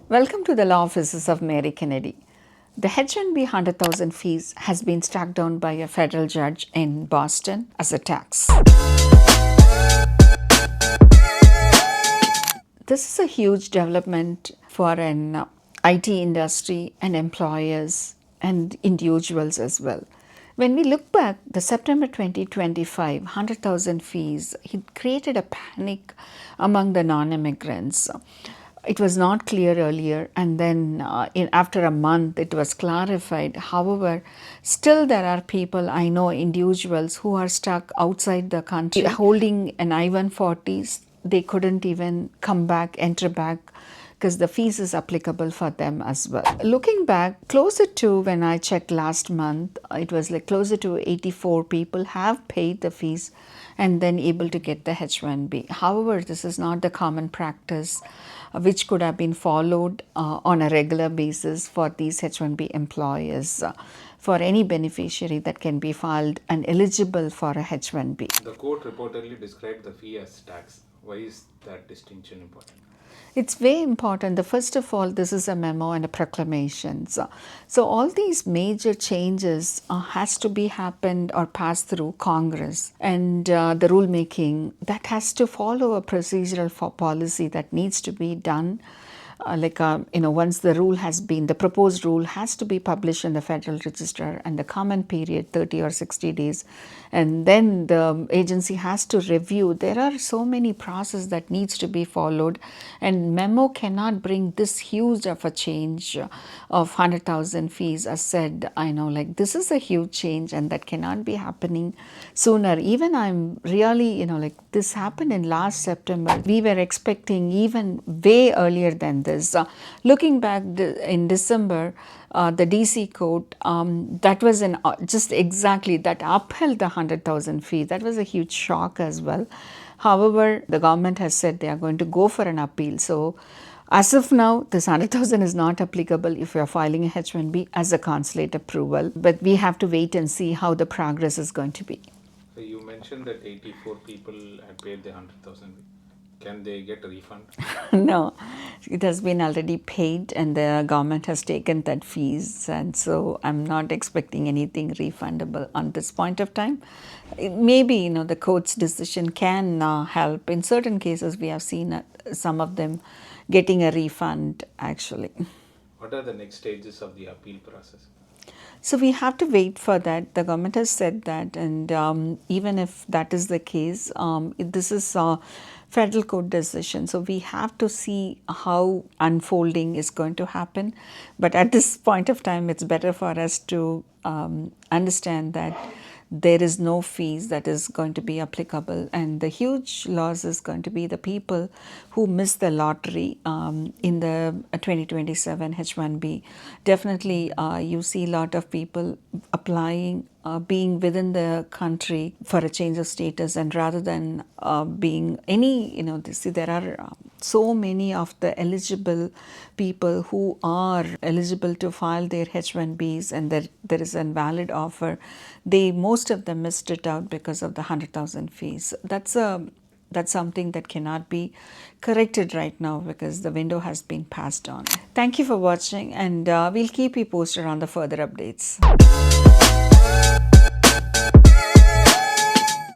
Welcome to the Law Offices of Mary Kennedy. The H1B 100,000 fees has been struck down by a federal judge in Boston as a tax. This is a huge development for an IT industry and employers and individuals as well. When we look back, the September 2025 100,000 fees, it created a panic among the non-immigrants. It was not clear earlier, and then after a month it was clarified. However, still there are people, I know individuals who are stuck outside the country holding an I-140s. They couldn't even come back, enter back, because the fees is applicable for them as well. Looking back, closer to when I checked last month, it was like closer to 84 people have paid the fees and then able to get the H1B. However, this is not the common practice which could have been followed on a regular basis for these H1B employers. For any beneficiary that can be filed and eligible for a H1B. The court reportedly described the fee as tax. Why is that distinction important? It's very important. The first of all, this is a memo and a proclamation. So all these major changes has to be happened or passed through Congress, and the rulemaking that has to follow a procedural policy that needs to be done. Once the proposed rule has to be published in the Federal Register, and the comment period 30 or 60 days, and then the agency has to review. There are so many processes that needs to be followed, and memo cannot bring this huge of a change of 100,000 fees. As said, I know this is a huge change, and that cannot be happening sooner. Even I'm really this happened in last September. We were expecting even way earlier than this. Looking back in December, the DC court that was just exactly that upheld the 100,000 fee. That was a huge shock as well. However, the government has said they are going to go for an appeal. So as of now, this 100,000 is not applicable if you are filing a H1B as a consulate approval. But we have to wait and see how the progress is going to be. So you mentioned that 84 people had paid the 100,000. Can they get a refund? No, it has been already paid, and the government has taken that fees, and so I'm not expecting anything refundable on this point of time. Maybe the court's decision can help. In certain cases, we have seen some of them getting a refund actually. What are the next stages of the appeal process? So we have to wait for that. The government has said that, and even if that is the case, this is a federal court decision. So we have to see how unfolding is going to happen. But at this point of time, it's better for us to understand that there is no fees that is going to be applicable, and the huge loss is going to be the people who miss the lottery in the 2027 H1B. Definitely you see a lot of people applying, being within the country for a change of status, and rather than being any, there are so many of the eligible people who are eligible to file their H1Bs, and there is a valid offer. Most of them missed it out because of the 100,000 fees. That's something that cannot be corrected right now because the window has been passed on. Thank you for watching, and we'll keep you posted on the further updates.